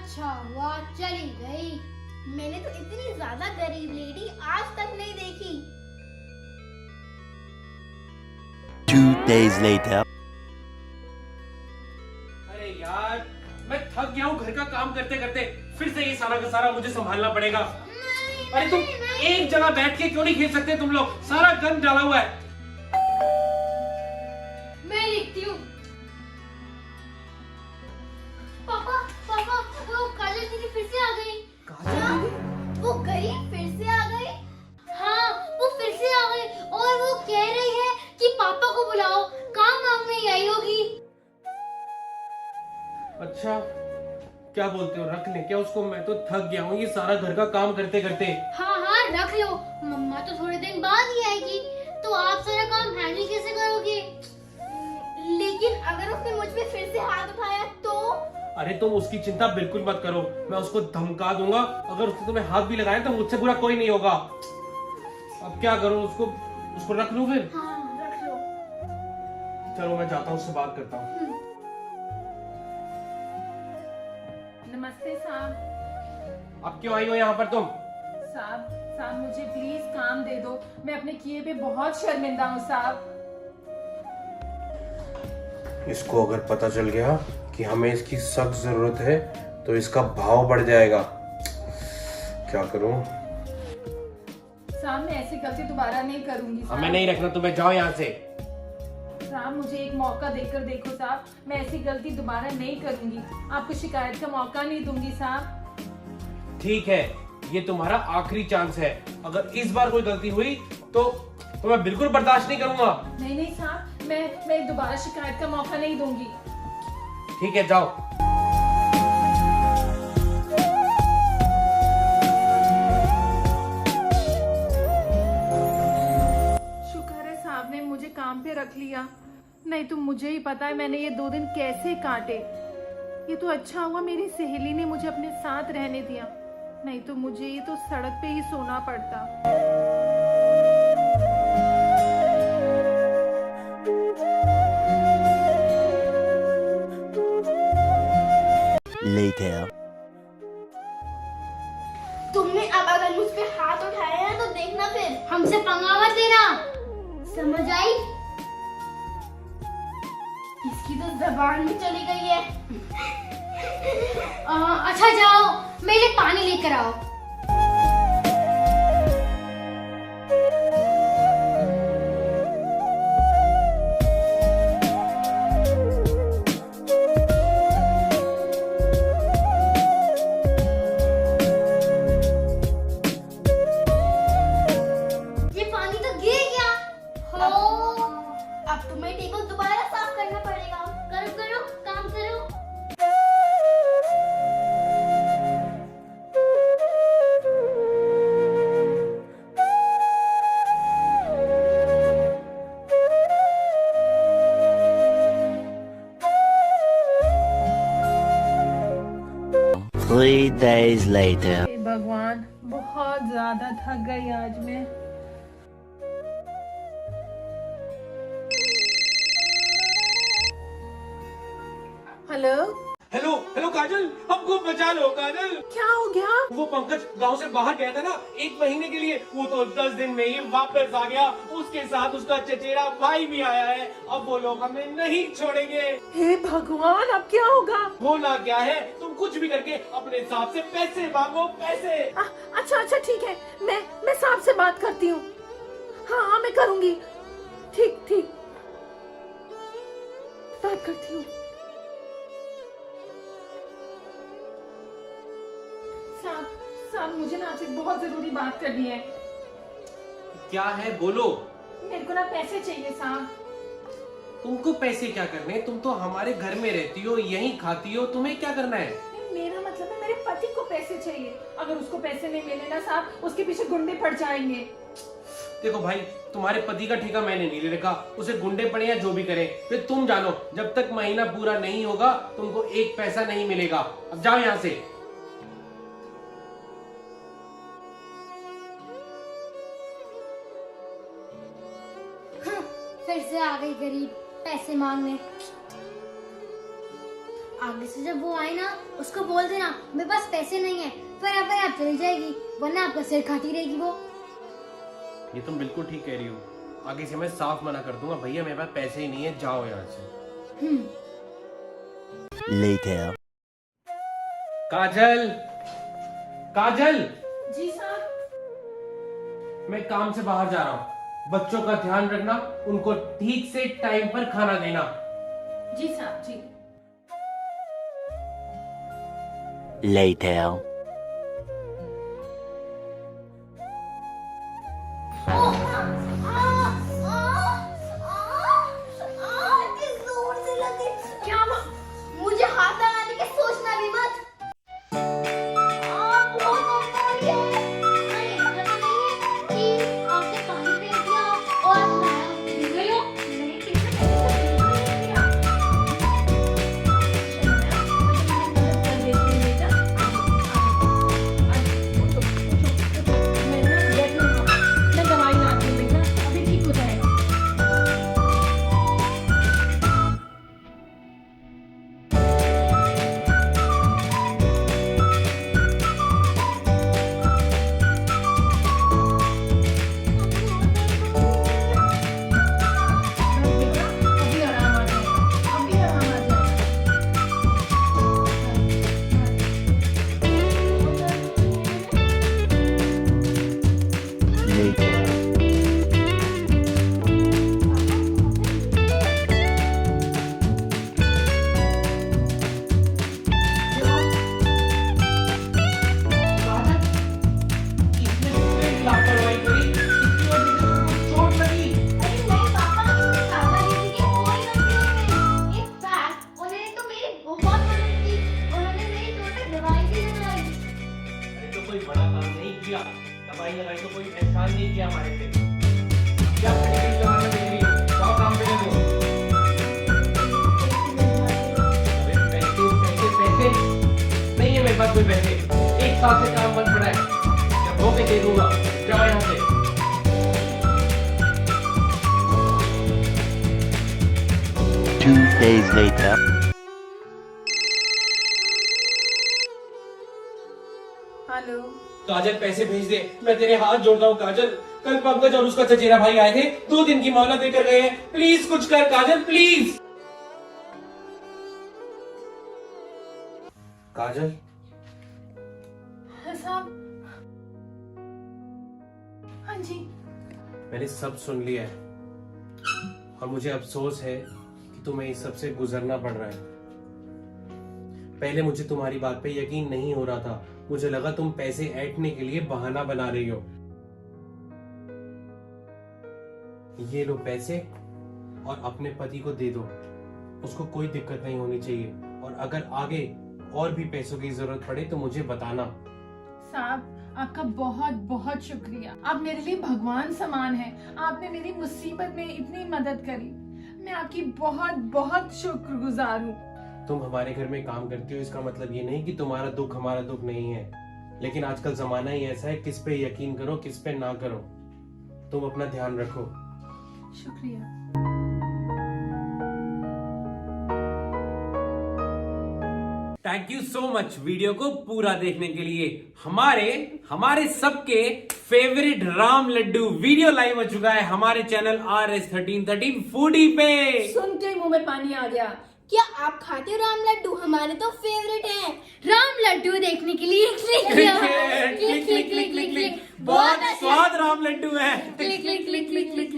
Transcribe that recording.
अच्छा हुआ चली गई। मैंने तो इतनी ज्यादा गरीब लेडी आज तक नहीं देखी। 2 days later. अरे यार, मैं थक गया हूँ घर का काम करते करते। फिर से ये सारा का सारा मुझे संभालना पड़ेगा। अरे तुम एक जगह बैठ के क्यों नहीं खेल सकते तुम लोग? सारा गंद डाला हुआ है। मैं लिखती हूँ। पापा पापा, वो काजल दीदी फिर से आ गई। हाँ, वो गई फिर से आ गई। हाँ, वो फिर से आ गई और वो कह रही है कि पापा को बुलाओ, काम मांगने ही आई होगी। अच्छा, क्या बोलते हो? रख ले क्या उसको? मैं तो थक गया हूँ ये सारा घर का काम करते करते। हाँ हाँ रख लो, मम्मा तो थोड़े दिन बाद ही आएगी, तो आप सारा काम हैंडल कैसे करोगे? लेकिन अगर उसने मुझ पे फिर से हाथ उठाया तो? अरे तुम उसकी चिंता बिल्कुल मत करो, मैं उसको धमका दूंगा। अगर उसने तुम्हें हाथ भी लगाया तो मुझसे बुरा कोई नहीं होगा। अब क्या करूं? उसको रख लूं फिर? हाँ रख लो। चलो मैं जाता हूँ, उससे बात करता हूँ। नमस्ते साहब। अब क्यों आई हो यहाँ पर तुम? साहब मुझे प्लीज काम दे दो, मैं अपने किए पे बहुत शर्मिंदा हूँ साहब। इसको अगर पता चल गया कि हमें इसकी सख्त जरूरत है तो इसका भाव बढ़ जाएगा। क्या करूं? साहब मैं ऐसी गलती दोबारा नहीं करूंगी साहब। हमें नहीं रखना तुम्हें, जाओ यहाँ से। साहब मुझे एक मौका देकर देखो साहब, मैं ऐसी गलती दोबारा नहीं करूंगी, आपको शिकायत का मौका नहीं दूंगी साहब। ठीक है, ये तुम्हारा आखिरी चांस है। अगर इस बार कोई गलती हुई तो मैं बिल्कुल बर्दाश्त नहीं करूंगा। नहीं साहब, मैं दोबारा शिकायत का मौका नहीं दूंगी। ठीक है, जाओ। शुक्र है साहब ने मुझे काम पे रख लिया, नहीं तो मुझे ही पता है मैंने ये 2 दिन कैसे काटे। ये तो अच्छा हुआ मेरी सहेली ने मुझे अपने साथ रहने दिया, नहीं तो मुझे ये तो सड़क पे ही सोना पड़ता। Later. तुमने अब अगर मुझ पे हाथ उठाया है तो देखना फिर, हमसे पंगा मत लेना, समझ आई? इसकी तो जबान भी चली गई है। अच्छा जाओ, मेरे लिए पानी लेकर आओ। ये पानी तो गिर गया। हो, अब तुम्हें टेबल दोबारा साफ करना पड़ेगा। करो करो, काम करो। Three days later. हे भगवान, बहुत ज्यादा थक गई आज मैं। हेलो, हेलो हेलो काजल, हमको बचा लो काजल। क्या हो गया? वो पंकज गांव से बाहर गया था ना 1 महीने के लिए, वो तो 10 दिन में ही वापस आ गया। उसके साथ उसका चचेरा भाई भी आया है। अब वो लोग हमें नहीं छोड़ेंगे। हे भगवान, अब क्या होगा? होना क्या है, तुम कुछ भी करके अपने हिसाब से पैसे मांगो, पैसे। अच्छा ठीक है, मैं साहब से बात करती हूँ। हाँ मैं करूँगी। ठीक बात करती हूँ। साहब मुझे ना आपसे बहुत जरूरी बात करनी है। क्या है, बोलो। मेरे को ना पैसे चाहिए साहब। तुमको पैसे क्या करने? तुम तो हमारे घर में रहती हो, यहीं खाती हो, तुम्हें क्या करना है? मेरा मतलब है मेरे पति को पैसे चाहिए। अगर उसको पैसे नहीं मिले ना साहब, उसके पीछे गुंडे पड़ जाएंगे। देखो भाई, तुम्हारे पति का ठेका मैंने नहीं ले रखा, उसे गुंडे पड़े या जो भी करे, फिर तुम जानो। जब तक महीना पूरा नहीं होगा तुमको 1 पैसा नहीं मिलेगा। अब जाओ यहाँ से। फिर से आ गई गरीब पैसे मांगने। आगे से जब वो आए ना उसको बोल देना मेरे पास पैसे नहीं है, फिर आप चली जाएगी, वरना आपका सिर खाती रहेगी वो। ये तुम बिल्कुल ठीक कह रही हो। आगे से मैं साफ मना कर दूंगा, भैया मेरे पास पैसे ही नहीं है, जाओ यहाँ से। Later. काजल, काजल, जी साहब। मैं काम से बाहर जा रहा हूँ। बच्चों का ध्यान रखना, उनको ठीक से टाइम पर खाना देना। जी साहब जी। Later. क्या मुझे हाथ लगाने की सोचना भी मत। बहुत दर्द हो रही है। अरे पता नहीं है कि आपने पानी फेंक दिया और मैं गिर गई हूँ। नहीं, किसने किया? मैं दवाई लाती हूँ बेटा, अभी ठीक हो जाएगा। बेटा अभी आराम आ जाएगा, अभी आराम आ जाएगा। Later. लापरवाही करी, इसकी वजह से तुमको चोट लगी। अरे नहीं पापा, लापरवाही की कोई गलती नहीं है। इनफैक्ट उन्होंने तो मेरी बहुत मदद की। उन्होंने मेरी चोट पे दवाई भी लगाई। अरे तो कोई बड़ा काम नहीं किया, दवाई लगाई तो कोई एहसान नहीं किया हमारे पे। क्या खड़ी लगाना दे रही हो? जाओ काम पे लगो। अरे पैसे पैसे पैसे नहीं है मेरे पास कोई पैसे। एक साल से काम बंद पड़ा है, जब हो के दे दूंगा। जाओ यहाँ से। 2 days later. हेलो। काजल पैसे भेज दे, मैं तेरे हाथ जोड़ता हूँ काजल। कल पंकज और उसका चचेरा भाई आए थे, 2 दिन की मोहलत देकर गए हैं। प्लीज कुछ कर काजल, प्लीज। काजल, साहब। हाँ जी। मैंने सब सुन लिया है और मुझे अफसोस है कि तुम्हें इस सब से गुजरना पड़ रहा है। पहले मुझे तुम्हारी बात पे यकीन नहीं हो रहा था। मुझे लगा तुम पैसे ऐंठने के लिए बहाना बना रही हो। ये लो पैसे और अपने पति को दे दो, उसको कोई दिक्कत नहीं होनी चाहिए। और अगर आगे और भी पैसों की जरूरत पड़े तो मुझे बताना। साहब आपका बहुत बहुत शुक्रिया, आप मेरे लिए भगवान समान हैं। आपने मेरी मुसीबत में इतनी मदद करी, मैं आपकी बहुत बहुत शुक्रगुजार हूँ। तुम हमारे घर में काम करती हो, इसका मतलब ये नहीं कि तुम्हारा दुख हमारा दुख नहीं है। लेकिन आजकल जमाना ही ऐसा है, किस पे यकीन करो किस पे ना करो। तुम अपना ध्यान रखो। शुक्रिया। Thank you so much video को पूरा देखने के लिए। हमारे सबके favourite Ram laddu video live हो चुका है हमारे चैनल RS1313 फूडी पे। सुनते ही मुंह में पानी आ गया। क्या आप खाते हो राम लड्डू? हमारे तो फेवरेट हैं। राम लड्डू देखने के लिए click click click click click click. बहुत स्वाद राम लड्डू है। Click click click click click.